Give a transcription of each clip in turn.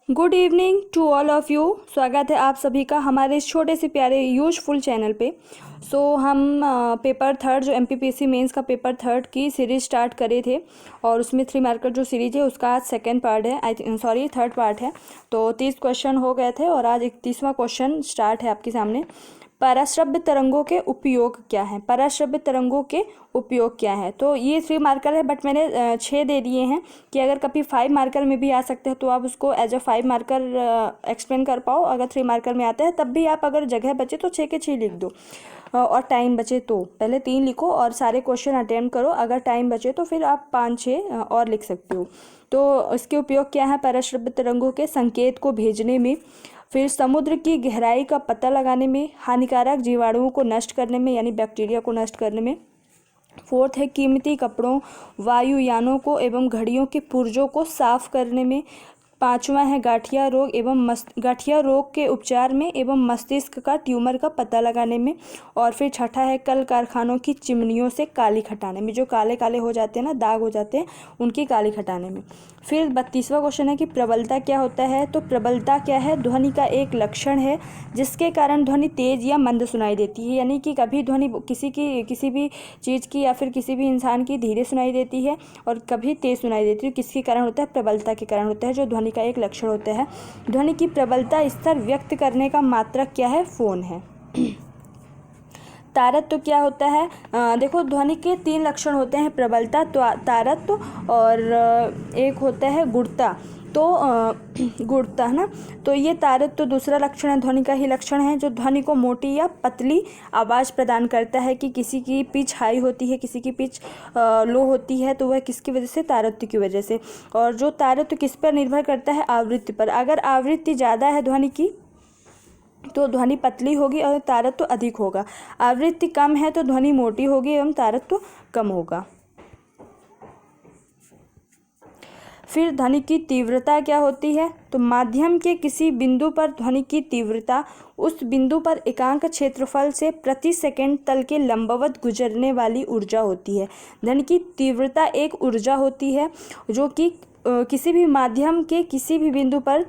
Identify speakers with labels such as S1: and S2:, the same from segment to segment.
S1: Good evening to all of you. स्वागत है आप सभी का हमारे इस छोटे से प्यारे यूजफुल चैनल पे। हम पेपर थर्ड जो एमपीपीएससी मेंस का पेपर थर्ड की सीरीज़ स्टार्ट करे थे और उसमें 3 मार्कर जो सीरीज़ है उसका आज सेकंड पार्ट है, थर्ड पार्ट है। तो 30 क्वेश्चन हो गए थे और आज 31वां क्वेश्चन स्टार्ट है आपके सामने। पराश्रव्य तरंगों के उपयोग क्या है? पराश्रव्य तरंगों के उपयोग क्या है? तो ये 3 मार्कर है, बट मैंने 6 दे दिए हैं कि अगर कभी 5 मार्कर में भी आ सकते हैं तो आप उसको एज अ 5 मार्कर एक्सप्लेन कर पाओ। अगर 3 मार्कर में आता है तब भी आप, अगर जगह बचे तो 6 के 6 लिख दो और टाइम बचे तो पहले 3 लिखो और सारे क्वेश्चन अटेम्प्ट करो। अगर टाइम बचे तो फिर आप 5-6 और लिख सकते हो। तो इसके उपयोग क्या है? पराश्रव्य तरंगों के संकेत को भेजने में, फिर समुद्र की गहराई का पता लगाने में, हानिकारक जीवाणुओं को नष्ट करने में यानी बैक्टीरिया को नष्ट करने में। फोर्थ है कीमती कपड़ों, वायुयानों को एवं घड़ियों के पुर्जों को साफ करने में। पांचवा है गठिया रोग के उपचार में एवं मस्तिष्क का ट्यूमर का पता लगाने में। और फिर छठा है कल कारखानों की चिमनियों से काली हटाने में, जो काले काले हो जाते हैं ना, दाग हो जाते हैं, उनकी काली हटाने में। फिर 32वां क्वेश्चन है कि प्रबलता क्या होता है? तो प्रबलता क्या है? ध्वनि का एक लक्षण है जिसके कारण ध्वनि तेज या मंद सुनाई देती है। यानी कि कभी ध्वनि किसी भी चीज़ की या फिर किसी भी इंसान की धीरे सुनाई देती है और कभी तेज सुनाई देती है। किसके कारण होता है? प्रबलता के कारण होता है, जो ध्वनि का एक लक्षण होता है। ध्वनि की प्रबलता स्तर व्यक्त करने का मात्रक क्या है? फोन है। तारत्व क्या होता है? देखो, ध्वनि के 3 लक्षण होते हैं, प्रबलता, तारत्व और एक होता है गुणता। तो गुणता है ना। तो ये तारत्व दूसरा लक्षण है, ध्वनि का ही लक्षण है, जो ध्वनि को मोटी या पतली आवाज़ प्रदान करता है। कि किसी की पिच हाई होती है, किसी की पिच लो होती है, तो वह किसकी वजह से? तारत्व की वजह से। और जो तारत्व किस पर निर्भर करता है? आवृत्ति पर। अगर आवृत्ति ज़्यादा है ध्वनि की तो ध्वनि पतली होगी और तारत्व अधिक होगा। आवृत्ति कम है तो ध्वनि मोटी होगी एवं तारत्व कम होगा। फिर ध्वनि की तीव्रता क्या होती है? तो माध्यम के किसी बिंदु पर ध्वनि की तीव्रता उस बिंदु पर एकांक क्षेत्रफल से प्रति सेकंड तल के लंबवत गुजरने वाली ऊर्जा होती है। ध्वनि की तीव्रता एक ऊर्जा होती है जो कि किसी भी माध्यम के किसी भी बिंदु पर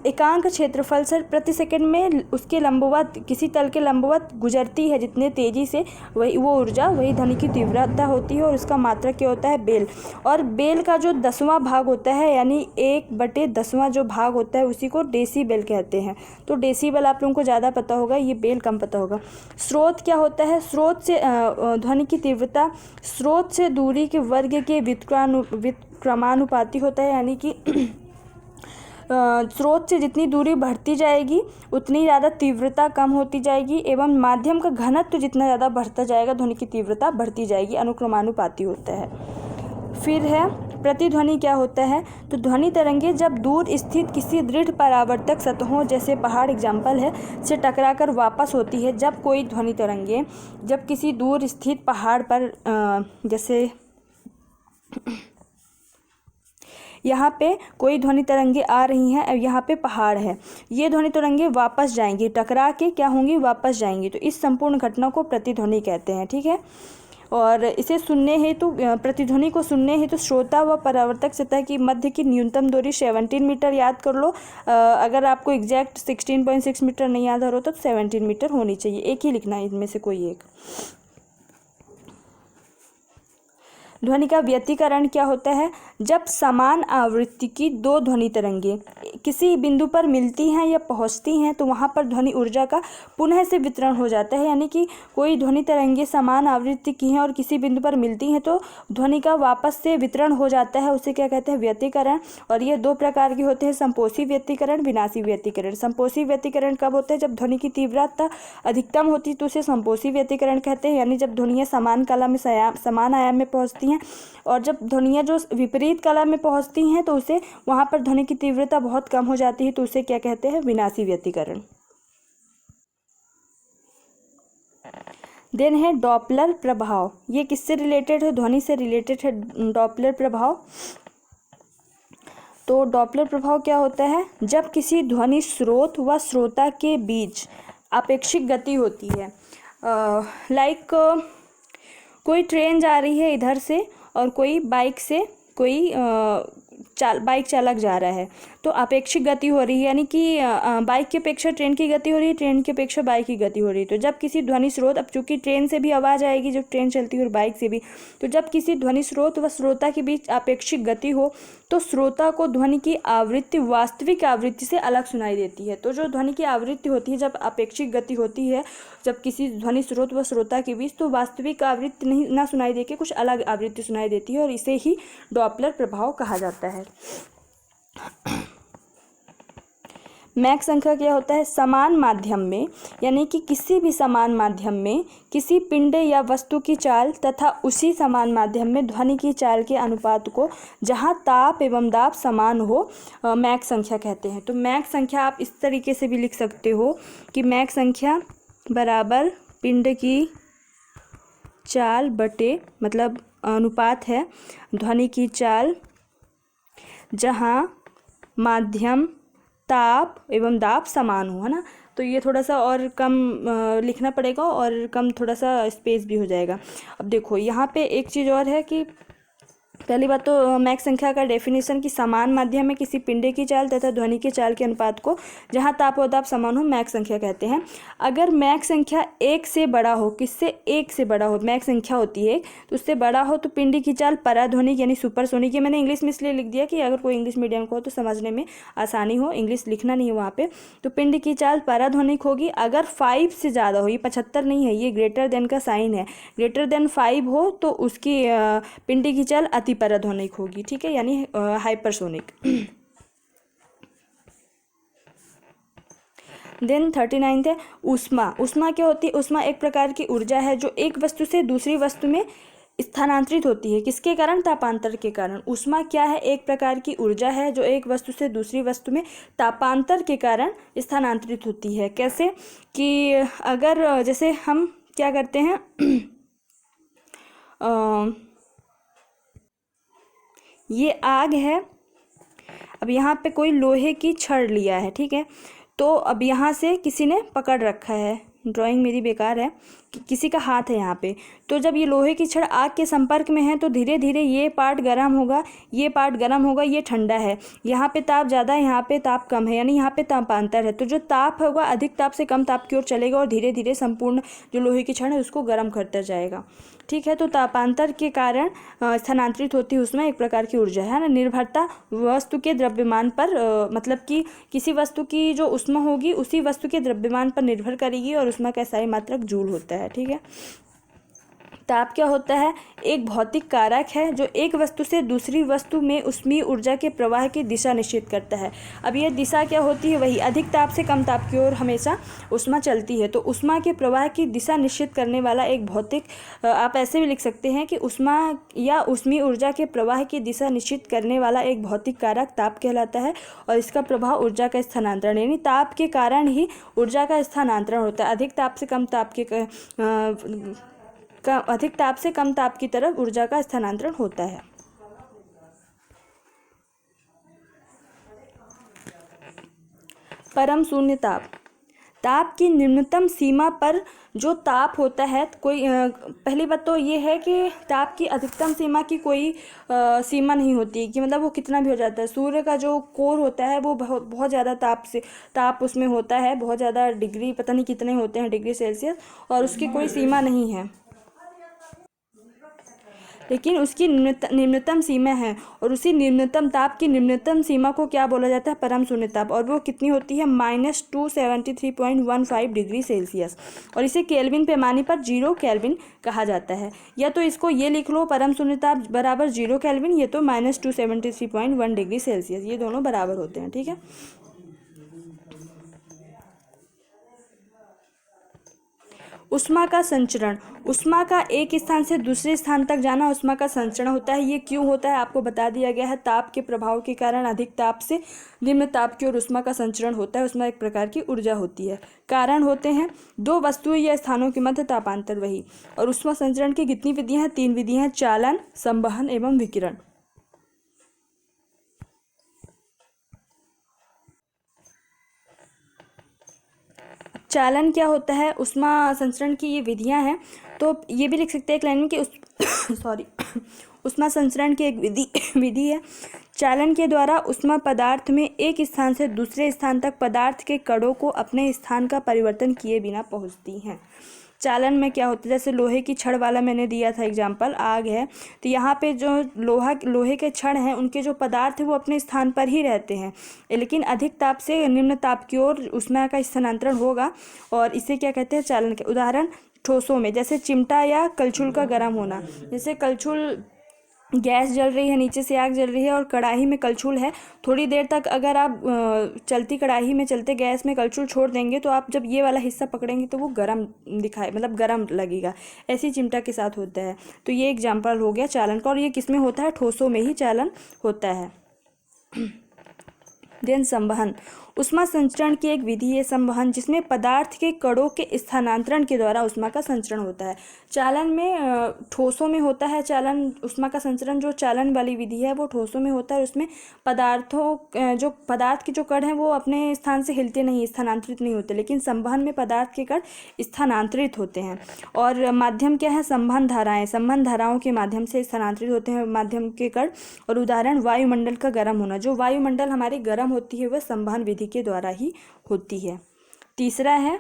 S1: एकांक क्षेत्रफल से प्रति सेकंड में उसके लंबवत, किसी तल के लंबवत गुजरती है जितने तेजी से, वही वो ऊर्जा, वही ध्वनि की तीव्रता होती है। और उसका मात्रक क्या होता है? बेल। और बेल का जो 10वां भाग होता है, यानी 1/10वां जो भाग होता है, उसी को डेसीबेल कहते हैं। तो डेसीबेल आप लोगों को ज़्यादा पता होगा, ये बेल कम पता होगा। स्रोत क्या होता है? स्रोत से ध्वनि की तीव्रता स्रोत से दूरी के वर्ग के व्युत्क्रमानुपाती होता है। यानी कि स्रोत से जितनी दूरी बढ़ती जाएगी उतनी ज़्यादा तीव्रता कम होती जाएगी, एवं माध्यम का घनत्व जितना ज़्यादा बढ़ता जाएगा ध्वनि की तीव्रता बढ़ती जाएगी। अनुक्रमानुपाती होता है। फिर है प्रतिध्वनि क्या होता है? तो ध्वनि तरंगे जब दूर स्थित किसी दृढ़ परावर्तक सतहों, जैसे पहाड़ एग्जाम्पल है, से टकराकर वापस होती है। जब कोई ध्वनि तरंगे जब किसी दूर स्थित पहाड़ पर जैसे यहाँ पे कोई ध्वनि तरंगे आ रही हैं और यहाँ पे पहाड़ है, ये ध्वनि तरंगे वापस जाएंगी, टकरा के क्या होंगी? वापस जाएंगी। तो इस संपूर्ण घटना को प्रतिध्वनि कहते हैं। ठीक है। और इसे सुनने हेतु प्रतिध्वनि को सुनने हेतु श्रोता व परावर्तक सतह की मध्य की न्यूनतम दूरी 17 मीटर याद कर लो। अगर आपको एग्जैक्ट 16.6 मीटर नहीं याद आ रहा हो तो 17 मीटर होनी चाहिए। एक ही लिखना है इनमें से कोई एक। ध्वनि का व्यतिकरण क्या होता है? जब समान आवृत्ति की 2 ध्वनि तरंगे किसी बिंदु पर मिलती हैं या पहुंचती हैं तो वहां पर ध्वनि ऊर्जा का पुनः से वितरण हो जाता है। यानी कि कोई ध्वनि तरंगे समान आवृत्ति की हैं और किसी बिंदु पर मिलती हैं तो ध्वनि का वापस से वितरण हो जाता है, उसे क्या कहते हैं? व्यतिकरण। और ये 2 प्रकार के होते हैं, संपोषी व्यतिकरण, विनाशी व्यतिकरण। संपोषी व्यतिकरण कब होता है? जब ध्वनि की तीव्रता अधिकतम होती है तो उसे संपोषी व्यतिकरण कहते हैं। यानी जब ध्वनियाँ समान कला में समान आयाम में पहुँचती हैं, और जब ध्वनियाँ जो विपरीत कला में पहुंचती हैं तो उसे वहां पर ध्वनि की तीव्रता बहुत कम हो जाती है, तो उसे क्या कहते हैं? विनाशी व्यतिकरण। देन है डॉपलर प्रभाव। ये किससे रिलेटेड है? ध्वनि से रिलेटेड है डॉपलर प्रभाव। तो डॉपलर प्रभाव क्या होता है? जब किसी ध्वनि स्रोत व श्रोता के बीच आपेक्षिक गति होती है, लाइक कोई ट्रेन जा रही है इधर से और कोई बाइक से कोई बाइक चालक जा रहा है तो अपेक्षिक गति हो रही है, यानी कि बाइक की अपेक्षा ट्रेन की गति हो रही है, ट्रेन की अपेक्षा बाइक की गति हो रही है। तो जब किसी ध्वनि स्रोत, अब चूंकि ट्रेन से भी आवाज़ आएगी जब ट्रेन चलती है और बाइक से भी, तो जब किसी ध्वनि स्रोत व श्रोता के बीच अपेक्षिक गति हो तो श्रोता को ध्वनि की आवृत्ति वास्तविक आवृत्ति से अलग सुनाई देती है। तो जो ध्वनि की आवृत्ति होती है जब अपेक्षिक गति होती है जब किसी ध्वनि स्रोत व श्रोता के बीच, तो वास्तविक आवृत्ति नहीं ना सुनाई देके कुछ अलग आवृत्ति सुनाई देती है और इसे ही डॉपलर प्रभाव कहा जाता है। मैक संख्या क्या होता है? समान माध्यम में, यानी कि किसी भी समान माध्यम में किसी पिंड या वस्तु की चाल तथा उसी समान माध्यम में ध्वनि की चाल के अनुपात को जहाँ ताप एवं दाब समान हो मैक संख्या कहते हैं। तो मैक संख्या आप इस तरीके से भी लिख सकते हो कि मैक संख्या बराबर पिंड की चाल बटे, मतलब अनुपात है ध्वनि की चाल जहाँ माध्यम ताप एवं दाब समान हो, है ना। तो ये थोड़ा सा और कम लिखना पड़ेगा और कम थोड़ा सा स्पेस भी हो जाएगा। अब देखो यहाँ पे एक चीज़ और है कि पहली बात तो मैक संख्या का डेफिनेशन कि समान माध्यम में किसी पिंडे की चाल तथा ध्वनि की चाल के अनुपात को जहाँ ताप और दाब समान हो मैक संख्या कहते हैं। अगर मैक संख्या एक से बड़ा हो, किससे? एक से बड़ा हो, मैक संख्या होती है तो उससे बड़ा हो तो पिंड की चाल पराध्वनिक यानी सुपरसोनिक। ये मैंने इंग्लिश में इसलिए लिख दिया कि अगर कोई इंग्लिश मीडियम को हो तो समझने में आसानी हो, इंग्लिश लिखना नहीं है वहाँ पे। तो पिंड की चाल पराध्वनिक होगी। अगर 5 से ज़्यादा हो, ये 75 नहीं है, ये ग्रेटर देन का साइन है, ग्रेटर देन 5 हो तो उसकी पिंड की चाल अति पराध्वनिक होगी, ठीक है, यानी हाइपरसोनिक। देन 39 है ऊष्मा। ऊष्मा क्या होती है? ऊष्मा एक प्रकार की ऊर्जा है जो एक वस्तु से दूसरी वस्तु में स्थानांतरित होती है। किसके कारण? तापांतर के कारण। ऊष्मा क्या है? एक प्रकार की ऊर्जा है जो एक वस्तु से दूसरी वस्तु में तापांतर के कारण स्थानांतरित होती है। कैसे? कि अगर जैसे हम क्या करते हैं ये आग है, अब यहाँ पे कोई लोहे की छड़ लिया है, ठीक है, तो अब यहाँ से किसी ने पकड़ रखा है, ड्राइंग मेरी बेकार है, किसी का हाथ है यहाँ पे, तो जब ये लोहे की छड़ आग के संपर्क में है तो धीरे धीरे ये पार्ट गर्म होगा, ये पार्ट गर्म होगा, ये ठंडा है, यहाँ पे ताप ज़्यादा है, यहाँ पे ताप कम है, यानी यहाँ पे तापांतर है। तो जो ताप होगा अधिक ताप से कम ताप की ओर चलेगा और धीरे धीरे संपूर्ण जो लोहे की छड़ है उसको गर्म करता जाएगा, ठीक है। तो तापांतर के कारण स्थानांतरित होती है उसमें एक प्रकार की ऊर्जा है ना। निर्भरता वस्तु के द्रव्यमान पर, मतलब कि किसी वस्तु की जो ऊष्मा होगी उसी वस्तु के द्रव्यमान पर निर्भर करेगी और ऊष्मा का इकाई मात्रक जूल होता है, ठीक है। ताप क्या होता है? एक भौतिक कारक है जो एक वस्तु से दूसरी वस्तु में ऊष्मीय ऊर्जा के प्रवाह की दिशा निश्चित करता है। अब यह दिशा क्या होती है? वही अधिक ताप से कम ताप की ओर हमेशा ऊष्मा चलती है। तो ऊष्मा के प्रवाह की दिशा निश्चित करने वाला एक भौतिक, आप ऐसे भी लिख सकते हैं कि ऊष्मा या ऊष्मीय ऊर्जा के प्रवाह की दिशा निश्चित करने वाला एक भौतिक कारक ताप कहलाता है और इसका प्रभाव ऊर्जा का स्थानांतरण, यानी ताप के कारण ही ऊर्जा का स्थानांतरण होता है। अधिक ताप से कम ताप अधिक ताप से कम ताप की तरफ ऊर्जा का स्थानांतरण होता है। परम शून्य ताप। ताप की निम्नतम सीमा पर जो ताप होता है, कोई पहली बात तो ये है कि ताप की अधिकतम सीमा की कोई सीमा नहीं होती कि मतलब वो कितना भी हो जाता है। सूर्य का जो कोर होता है वो बहुत ज़्यादा ताप उसमें होता है, बहुत ज़्यादा डिग्री, पता नहीं कितने होते हैं डिग्री सेल्सियस, और उसकी कोई सीमा नहीं है, लेकिन उसकी निम्नतम सीमा है। और उसी निम्नतम ताप की निम्नतम सीमा को क्या बोला जाता है? परम शून्य ताप। और वो कितनी होती है? -273.15 डिग्री सेल्सियस। और इसे केल्विन पैमाने पर 0 केल्विन कहा जाता है। या तो इसको ये लिख लो, परम शून्य ताप बराबर 0 केल्विन, ये तो -273.1 डिग्री सेल्सियस, ये दोनों बराबर होते हैं, ठीक है। ऊष्मा का संचरण। ऊष्मा का एक स्थान से दूसरे स्थान तक जाना ऊष्मा का संचरण होता है। ये क्यों होता है आपको बता दिया गया है। ताप के प्रभाव के कारण अधिक ताप से निम्न ताप की ओर ऊष्मा का संचरण होता है। ऊष्मा एक प्रकार की ऊर्जा होती है। कारण होते हैं दो वस्तुओं या स्थानों के मध्य तापांतर, वही। और ऊष्मा संचरण की कितनी विधियां हैं? 3 विधियां हैं, चालन, संवहन एवं विकिरण। चालन क्या होता है? ऊष्मा संचरण की ये विधियां हैं, तो ये भी लिख सकते हैं एक लाइन में कि ऊष्मा संचरण की एक विधि है चालन के द्वारा ऊष्मा पदार्थ में एक स्थान से दूसरे स्थान तक पदार्थ के कणों को अपने स्थान का परिवर्तन किए बिना पहुंचती हैं। चालन में क्या होता है, जैसे लोहे की छड़ वाला मैंने दिया था एग्जाम्पल, आग है, तो यहाँ पे जो लोहे के छड़ हैं उनके जो पदार्थ है वो अपने स्थान पर ही रहते हैं, लेकिन अधिक ताप से निम्न ताप की ओर ऊष्मा का स्थानांतरण होगा, और इसे क्या कहते हैं, चालन के उदाहरण ठोसों में, जैसे चिमटा या कलछुल का गर्म होना। जैसे कलछुल, गैस जल रही है, नीचे से आग जल रही है और कढ़ाई में कलछुल है, थोड़ी देर तक अगर आप चलती कढ़ाई में, चलते गैस में कलछुल छोड़ देंगे तो आप जब ये वाला हिस्सा पकड़ेंगे तो वो गर्म दिखाए, मतलब गर्म लगेगा। ऐसी चिमटा के साथ होता है। तो ये एग्जाम्पल हो गया चालन का, और ये किस में होता है, ठोसों में ही चालन होता है। देन संवहन, ऊष्मा संचरण की एक विधि है संवहन, जिसमें पदार्थ के कणों के स्थानांतरण के द्वारा ऊष्मा का संचरण होता है। चालन में ठोसों में होता है चालन, ऊष्मा का संचरण जो चालन वाली विधि है वो ठोसों में होता है। उसमें जो पदार्थ के जो कण हैं वो अपने स्थान से हिलते नहीं, स्थानांतरित नहीं होते, लेकिन संवहन में पदार्थ के कण स्थानांतरित होते हैं। और माध्यम क्या है, संवहन धाराएं, संवहन धाराओं के माध्यम से स्थानांतरित होते हैं माध्यम के कण। और उदाहरण वायुमंडल का गर्म होना, जो वायुमंडल हमारी गर्म होती है वह संवहन विधि के द्वारा ही होती है। तीसरा है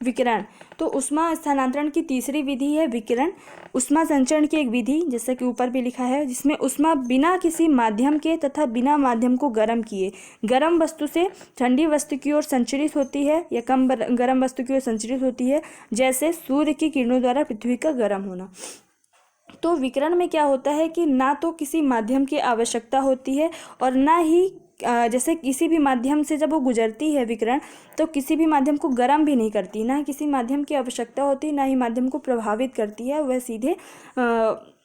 S1: विकिरण। तो ऊष्मा स्थानांतरण की तीसरी विधि है विकिरण। ऊष्मा संचरण की एक विधि, जैसे कि ऊपर भी लिखा है, जिसमें ऊष्मा बिना किसी माध्यम के तथा बिना माध्यम को गर्म किए गर्म वस्तु से ठंडी वस्तु की ओर संचरित होती है या कम गर्म वस्तु की ओर संचरित होती है, जैसे सूर्य की किरणों द्वारा पृथ्वी का गर्म होना। तो विकिरण में क्या होता है कि ना तो किसी माध्यम की आवश्यकता होती है और ना ही जैसे किसी भी माध्यम से जब वो गुजरती है विकिरण, तो किसी भी माध्यम को गर्म भी नहीं करती, ना किसी माध्यम की आवश्यकता होती, ना ही माध्यम को प्रभावित करती है। वह सीधे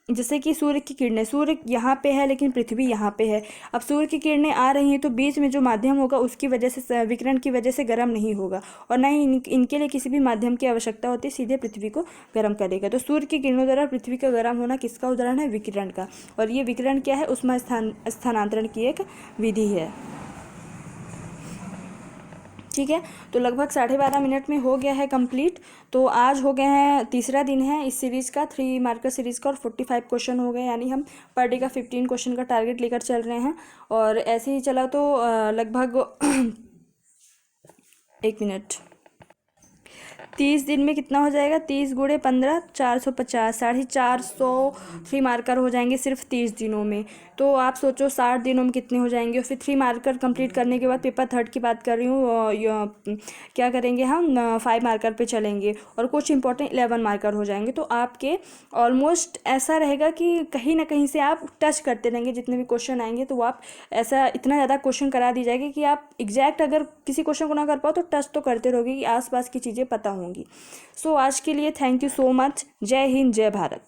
S1: जैसे कि सूर्य की किरणें, सूर्य यहाँ पे है लेकिन पृथ्वी यहाँ पे है, अब सूर्य की किरणें आ रही हैं तो बीच में जो माध्यम होगा उसकी वजह से, विकिरण की वजह से गर्म नहीं होगा, और ना ही इनके लिए किसी भी माध्यम की आवश्यकता होती, सीधे पृथ्वी को गर्म करेगा। तो सूर्य की किरणों द्वारा पृथ्वी का गर्म होना किसका उदाहरण है, विकिरण का। और ये विकिरण क्या है, ऊष्मा स्थानांतरण की एक विधि है। ठीक है, तो लगभग 12.5 मिनट में हो गया है कंप्लीट। तो आज हो गए हैं, तीसरा दिन है इस सीरीज़ का, 3 मार्कर सीरीज़ का, और 45 क्वेश्चन हो गए, यानी हम पर डे का 15 क्वेश्चन का टारगेट लेकर चल रहे हैं। और ऐसे ही चला तो लगभग 1 मिनट, 30 दिन में कितना हो जाएगा, 30 × 15 450, 450 3 मार्कर हो जाएंगे सिर्फ 30 दिनों में। तो आप सोचो 60 दिनों में कितने हो जाएंगे। और फिर 3 मार्कर कंप्लीट करने के बाद पेपर थर्ड की बात कर रही हूँ, क्या करेंगे हम, 5 मार्कर पे चलेंगे, और कुछ इंपॉर्टेंट 11 मार्कर हो जाएंगे। तो आपके ऑलमोस्ट ऐसा रहेगा कि कहीं ना कहीं से आप टच करते रहेंगे, जितने भी क्वेश्चन आएंगे तो आप ऐसा इतना ज़्यादा क्वेश्चन करा दी जाएगी कि आप एग्जैक्ट अगर किसी क्वेश्चन को ना कर पाओ तो टच तो करते रहोगे कि आसपास की चीज़ें पता होंगी। सो आज के लिए थैंक यू सो मच। जय हिंद, जय भारत।